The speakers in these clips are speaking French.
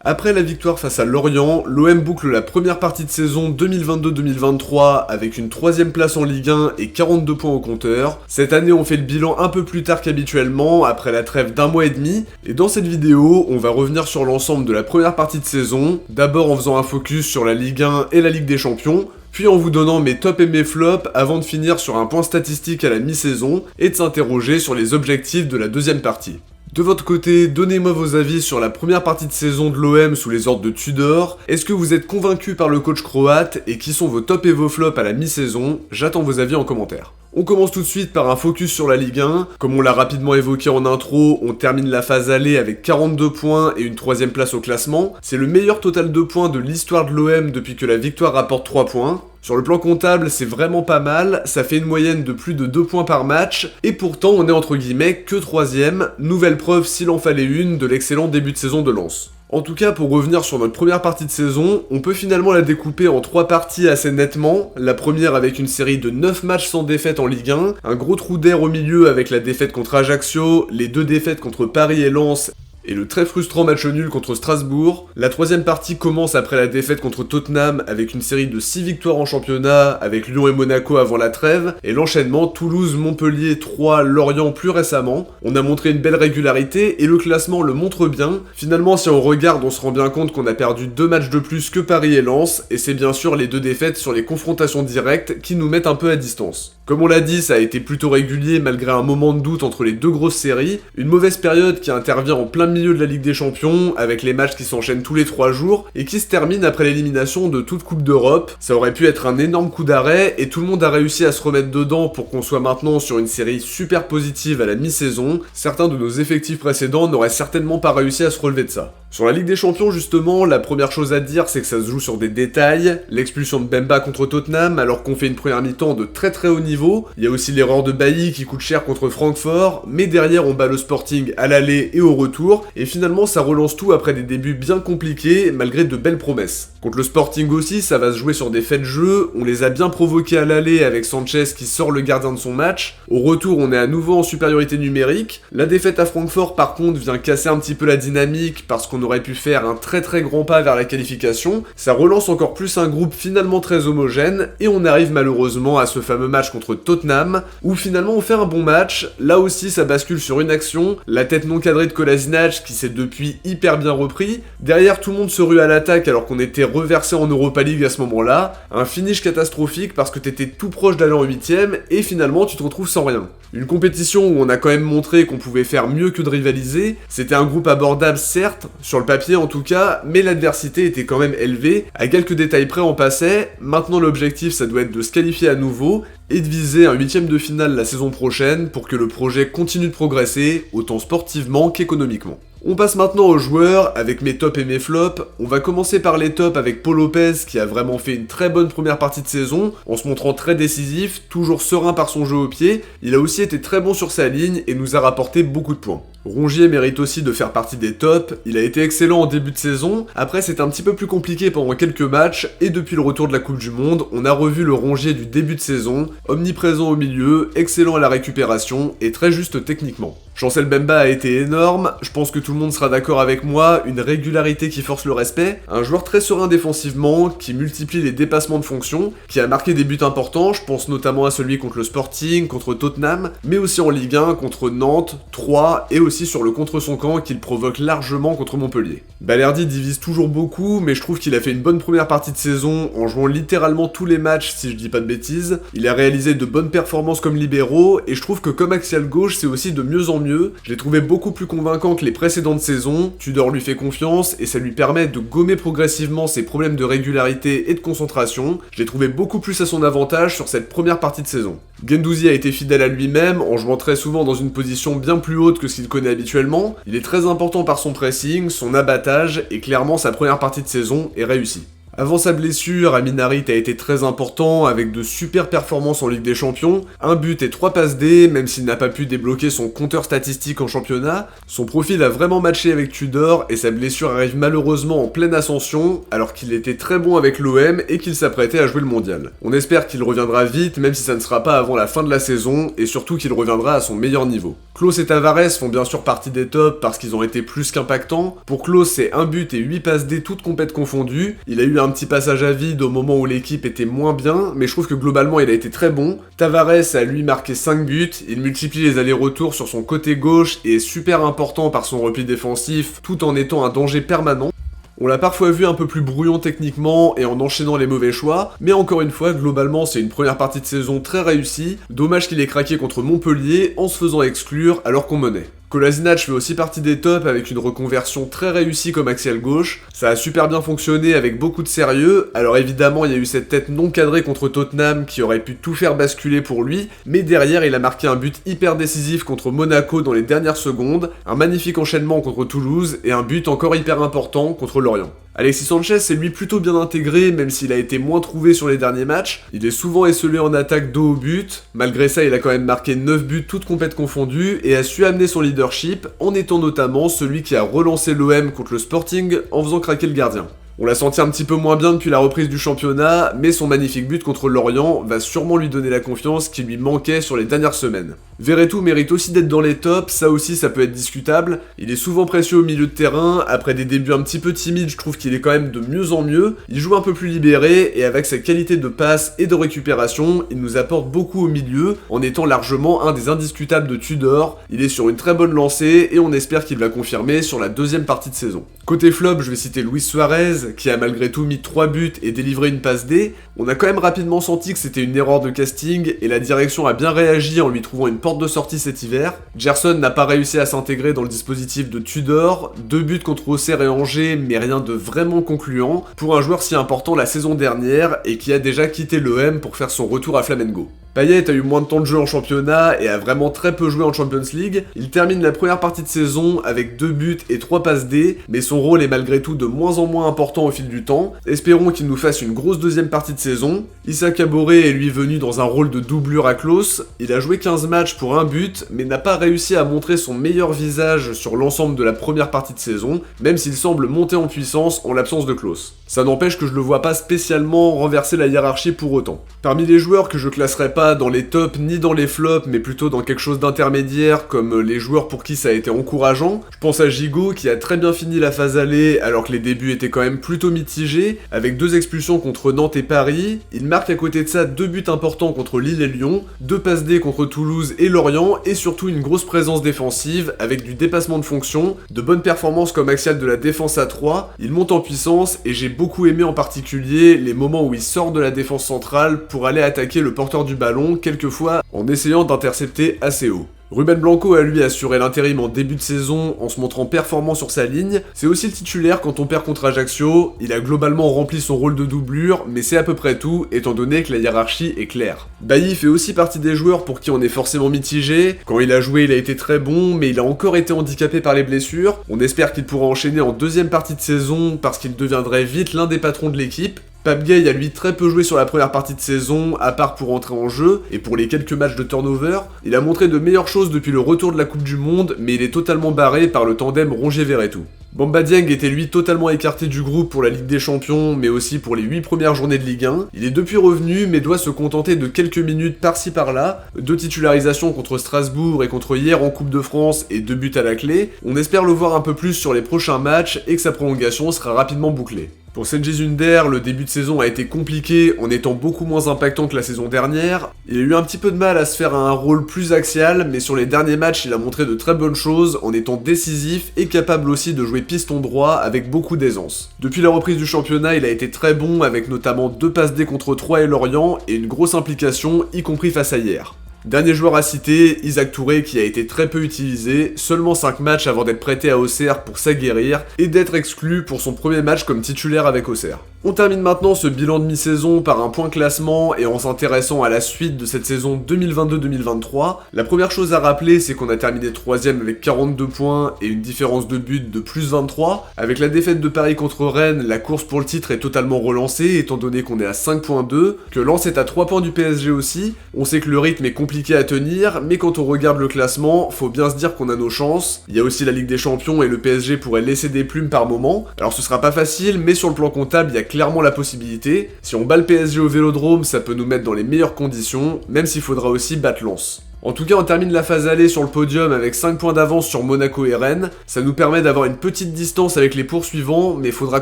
Après la victoire face à Lorient, l'OM boucle la première partie de saison 2022-2023 avec une 3ème place en Ligue 1 et 42 points au compteur. Cette année on fait le bilan un peu plus tard qu'habituellement, après la trêve d'1 mois et demi, et dans cette vidéo on va revenir sur l'ensemble de la première partie de saison, d'abord en faisant un focus sur la Ligue 1 et la Ligue des Champions, puis en vous donnant mes tops et mes flops avant de finir sur un point statistique à la mi-saison et de s'interroger sur les objectifs de la deuxième partie. De votre côté, donnez-moi vos avis sur la première partie de saison de l'OM sous les ordres de Tudor. Est-ce que vous êtes convaincu par le coach croate et qui sont vos tops et vos flops à la mi-saison? J'attends vos avis en commentaire. On commence tout de suite par un focus sur la Ligue 1. Comme on l'a rapidement évoqué en intro, on termine la phase aller avec 42 points et une 3ème place au classement. C'est le meilleur total de points de l'histoire de l'OM depuis que la victoire rapporte 3 points. Sur le plan comptable, c'est vraiment pas mal, ça fait une moyenne de plus de 2 points par match, et pourtant on est entre guillemets que 3ème, nouvelle preuve s'il en fallait une de l'excellent début de saison de Lens. En tout cas, pour revenir sur notre première partie de saison, on peut finalement la découper en 3 parties assez nettement. La première avec une série de 9 matchs sans défaite en Ligue 1, un gros trou d'air au milieu avec la défaite contre Ajaccio, les 2 défaites contre Paris et Lens, et le très frustrant match nul contre Strasbourg. La 3ème partie commence après la défaite contre Tottenham avec une série de 6 victoires en championnat, avec Lyon et Monaco avant la trêve, et l'enchaînement Toulouse, Montpellier, Troyes, Lorient plus récemment. On a montré une belle régularité et le classement le montre bien. Finalement, si on regarde, on se rend bien compte qu'on a perdu 2 matchs de plus que Paris et Lens, et c'est bien sûr les 2 défaites sur les confrontations directes qui nous mettent un peu à distance. Comme on l'a dit, ça a été plutôt régulier malgré un moment de doute entre les 2 grosses séries, une mauvaise période qui intervient en plein milieu de la Ligue des Champions, avec les matchs qui s'enchaînent tous les 3 jours, et qui se termine après l'élimination de toute Coupe d'Europe. Ça aurait pu être un énorme coup d'arrêt, et tout le monde a réussi à se remettre dedans pour qu'on soit maintenant sur une série super positive à la mi-saison. Certains de nos effectifs précédents n'auraient certainement pas réussi à se relever de ça. Sur la Ligue des Champions justement, la première chose à dire c'est que ça se joue sur des détails, l'expulsion de Bemba contre Tottenham alors qu'on fait une première mi-temps de très haut niveau, il y a aussi l'erreur de Bailly qui coûte cher contre Francfort, mais derrière on bat le Sporting à l'aller et au retour, et finalement ça relance tout après des débuts bien compliqués malgré de belles promesses. Contre le Sporting aussi, ça va se jouer sur des faits de jeu, on les a bien provoqués à l'aller avec Sanchez qui sort le gardien de son match, au retour on est à nouveau en supériorité numérique, la défaite à Francfort par contre vient casser un petit peu la dynamique parce qu'on aurait pu faire un très grand pas vers la qualification, ça relance encore plus un groupe finalement très homogène, et on arrive malheureusement à ce fameux match contre Tottenham, où finalement on fait un bon match, là aussi ça bascule sur une action, la tête non cadrée de Kolasinac qui s'est depuis hyper bien repris, derrière tout le monde se rue à l'attaque alors qu'on était reversé en Europa League à ce moment-là, un finish catastrophique parce que t'étais tout proche d'aller en 8ème, et finalement tu te retrouves sans rien. Une compétition où on a quand même montré qu'on pouvait faire mieux que de rivaliser, c'était un groupe abordable certes, sur le papier en tout cas, mais l'adversité était quand même élevée, à quelques détails près on passait, maintenant l'objectif ça doit être de se qualifier à nouveau, et de viser un 8ème de finale la saison prochaine pour que le projet continue de progresser, autant sportivement qu'économiquement. On passe maintenant aux joueurs, avec mes tops et mes flops. On va commencer par les tops avec Paul Lopez qui a vraiment fait une très bonne première partie de saison, en se montrant très décisif, toujours serein par son jeu au pied. Il a aussi été très bon sur sa ligne et nous a rapporté beaucoup de points. Rongier mérite aussi de faire partie des tops, il a été excellent en début de saison, après c'est un petit peu plus compliqué pendant quelques matchs, et depuis le retour de la Coupe du Monde, on a revu le Rongier du début de saison, omniprésent au milieu, excellent à la récupération, et très juste techniquement. Chancel Bemba a été énorme, je pense que tout le monde sera d'accord avec moi, une régularité qui force le respect, un joueur très serein défensivement, qui multiplie les dépassements de fonction, qui a marqué des buts importants, je pense notamment à celui contre le Sporting, contre Tottenham, mais aussi en Ligue 1, contre Nantes, Troyes, et aussi sur le contre son camp qu'il provoque largement contre Montpellier. Balerdi divise toujours beaucoup, mais je trouve qu'il a fait une bonne première partie de saison en jouant littéralement tous les matchs si je dis pas de bêtises. Il a réalisé de bonnes performances comme libéraux, et je trouve que comme axial gauche c'est aussi de mieux en mieux. Je l'ai trouvé beaucoup plus convaincant que les précédentes saisons, Tudor lui fait confiance et ça lui permet de gommer progressivement ses problèmes de régularité et de concentration. Je l'ai trouvé beaucoup plus à son avantage sur cette première partie de saison. Guendouzi a été fidèle à lui-même en jouant très souvent dans une position bien plus haute que ce qu'il connaît habituellement. Il est très important par son pressing, son abattage et clairement sa première partie de saison est réussie. Avant sa blessure, Amin Harit a été très important avec de super performances en Ligue des Champions, un but et 3 passes D, même s'il n'a pas pu débloquer son compteur statistique en championnat. Son profil a vraiment matché avec Tudor et sa blessure arrive malheureusement en pleine ascension, alors qu'il était très bon avec l'OM et qu'il s'apprêtait à jouer le mondial. On espère qu'il reviendra vite, même si ça ne sera pas avant la fin de la saison, et surtout qu'il reviendra à son meilleur niveau. Klose et Tavares font bien sûr partie des tops parce qu'ils ont été plus qu'impactants. Pour Klose, c'est un but et 8 passes D toutes compètes confondues. Il a eu un petit passage à vide au moment où l'équipe était moins bien, mais je trouve que globalement il a été très bon. Tavares a lui marqué 5 buts, il multiplie les allers-retours sur son côté gauche et est super important par son repli défensif tout en étant un danger permanent. On l'a parfois vu un peu plus brouillon techniquement et en enchaînant les mauvais choix, mais encore une fois, globalement, c'est une première partie de saison très réussie. Dommage qu'il ait craqué contre Montpellier en se faisant exclure alors qu'on menait. Kolasinac fait aussi partie des tops avec une reconversion très réussie comme axial gauche. Ça a super bien fonctionné avec beaucoup de sérieux. Alors évidemment, il y a eu cette tête non cadrée contre Tottenham qui aurait pu tout faire basculer pour lui, mais derrière, il a marqué un but hyper décisif contre Monaco dans les dernières secondes, un magnifique enchaînement contre Toulouse et un but encore hyper important contre Lorient. Alexis Sanchez s'est lui plutôt bien intégré, même s'il a été moins trouvé sur les derniers matchs. Il est souvent esselé en attaque dos au but. Malgré ça, il a quand même marqué 9 buts toutes compètes confondues et a su amener son leadership en étant notamment celui qui a relancé l'OM contre le Sporting en faisant craquer le gardien. On l'a senti un petit peu moins bien depuis la reprise du championnat, mais son magnifique but contre Lorient va sûrement lui donner la confiance qui lui manquait sur les dernières semaines. Verretou mérite aussi d'être dans les tops, ça aussi ça peut être discutable. Il est souvent précieux au milieu de terrain, après des débuts un petit peu timides, je trouve qu'il est quand même de mieux en mieux. Il joue un peu plus libéré, et avec sa qualité de passe et de récupération, il nous apporte beaucoup au milieu, en étant largement un des indiscutables de Tudor. Il est sur une très bonne lancée, et on espère qu'il va confirmer sur la deuxième partie de saison. Côté flop, je vais citer Luis Suarez, qui a malgré tout mis 3 buts et délivré une passe D. On a quand même rapidement senti que c'était une erreur de casting, et la direction a bien réagi en lui trouvant une porte de sortie cet hiver. Gerson n'a pas réussi à s'intégrer dans le dispositif de Tudor, 2 buts contre Auxerre et Angers, mais rien de vraiment concluant, pour un joueur si important la saison dernière, et qui a déjà quitté l'OM pour faire son retour à Flamengo. Payet a eu moins de temps de jeu en championnat et a vraiment très peu joué en Champions League. Il termine la première partie de saison avec 2 buts et 3 passes D, mais son rôle est malgré tout de moins en moins important au fil du temps. Espérons qu'il nous fasse une grosse deuxième partie de saison. Issa Kaboré est lui venu dans un rôle de doublure à Klose. Il a joué 15 matchs pour un but, mais n'a pas réussi à montrer son meilleur visage sur l'ensemble de la première partie de saison, même s'il semble monter en puissance en l'absence de Klose. Ça n'empêche que je le vois pas spécialement renverser la hiérarchie pour autant. Parmi les joueurs que je classerais pas dans les tops ni dans les flops, mais plutôt dans quelque chose d'intermédiaire, comme les joueurs pour qui ça a été encourageant. Je pense à Gigot qui a très bien fini la phase aller, alors que les débuts étaient quand même plutôt mitigés, avec 2 expulsions contre Nantes et Paris. Il marque à côté de ça 2 buts importants contre Lille et Lyon, 2 passes D contre Toulouse et Lorient, et surtout une grosse présence défensive, avec du dépassement de fonction, de bonnes performances comme axial de la défense à 3. Il monte en puissance, et j'ai beaucoup aimé en particulier les moments où il sort de la défense centrale pour aller attaquer le porteur du ballon, quelquefois en essayant d'intercepter assez haut. Ruben Blanco a lui assuré l'intérim en début de saison en se montrant performant sur sa ligne. C'est aussi le titulaire quand on perd contre Ajaccio. Il a globalement rempli son rôle de doublure, mais c'est à peu près tout, étant donné que la hiérarchie est claire. Bailly fait aussi partie des joueurs pour qui on est forcément mitigé. Quand il a joué, il a été très bon, mais il a encore été handicapé par les blessures. On espère qu'il pourra enchaîner en deuxième partie de saison parce qu'il deviendrait vite l'un des patrons de l'équipe. Pape Gueye a lui très peu joué sur la première partie de saison, à part pour entrer en jeu, et pour les quelques matchs de turnover. Il a montré de meilleures choses depuis le retour de la Coupe du Monde, mais il est totalement barré par le tandem Rongier-Verretou. Bamba Dieng était lui totalement écarté du groupe pour la Ligue des Champions, mais aussi pour les 8 premières journées de Ligue 1. Il est depuis revenu, mais doit se contenter de quelques minutes par-ci par-là, 2 titularisations contre Strasbourg et contre hier en Coupe de France et 2 buts à la clé. On espère le voir un peu plus sur les prochains matchs et que sa prolongation sera rapidement bouclée. Pour Cengiz Under, le début de saison a été compliqué en étant beaucoup moins impactant que la saison dernière. Il a eu un petit peu de mal à se faire un rôle plus axial, mais sur les derniers matchs, il a montré de très bonnes choses en étant décisif et capable aussi de jouer piston droit avec beaucoup d'aisance. Depuis la reprise du championnat, il a été très bon avec notamment 2 passes D contre Troyes et Lorient et une grosse implication, y compris face à hier. Dernier joueur à citer, Isaac Touré qui a été très peu utilisé, seulement 5 matchs avant d'être prêté à Auxerre pour s'aguerrir et d'être exclu pour son premier match comme titulaire avec Auxerre. On termine maintenant ce bilan de mi-saison par un point classement et en s'intéressant à la suite de cette saison 2022-2023. La première chose à rappeler, c'est qu'on a terminé 3ème avec 42 points et une différence de but de plus 23. Avec la défaite de Paris contre Rennes, la course pour le titre est totalement relancée étant donné qu'on est à 5.2, que Lens est à 3 points du PSG aussi. On sait que le rythme est compliqué à tenir, mais quand on regarde le classement, faut bien se dire qu'on a nos chances. Il y a aussi la Ligue des Champions et le PSG pourrait laisser des plumes par moment. Alors ce sera pas facile, mais sur le plan comptable, il y a clairement la possibilité. Si on bat le PSG au Vélodrome, ça peut nous mettre dans les meilleures conditions, même s'il faudra aussi battre Lens. En tout cas, on termine la phase aller sur le podium avec 5 points d'avance sur Monaco et Rennes. Ça nous permet d'avoir une petite distance avec les poursuivants, mais il faudra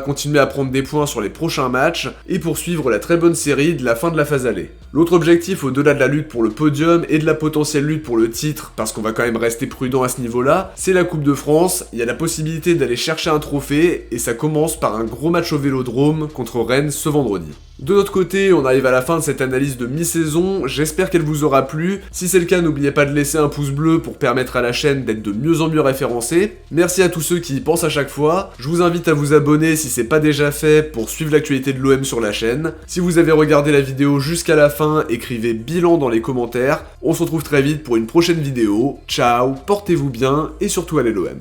continuer à prendre des points sur les prochains matchs et poursuivre la très bonne série de la fin de la phase aller. L'autre objectif, au-delà de la lutte pour le podium et de la potentielle lutte pour le titre, parce qu'on va quand même rester prudent à ce niveau-là, c'est la Coupe de France. Il y a la possibilité d'aller chercher un trophée et ça commence par un gros match au Vélodrome contre Rennes ce vendredi. De notre côté, on arrive à la fin de cette analyse de mi-saison, j'espère qu'elle vous aura plu. Si c'est le cas, n'oubliez pas de laisser un pouce bleu pour permettre à la chaîne d'être de mieux en mieux référencée. Merci à tous ceux qui y pensent à chaque fois. Je vous invite à vous abonner si c'est pas déjà fait pour suivre l'actualité de l'OM sur la chaîne. Si vous avez regardé la vidéo jusqu'à la fin, écrivez bilan dans les commentaires. On se retrouve très vite pour une prochaine vidéo. Ciao, portez-vous bien et surtout allez l'OM.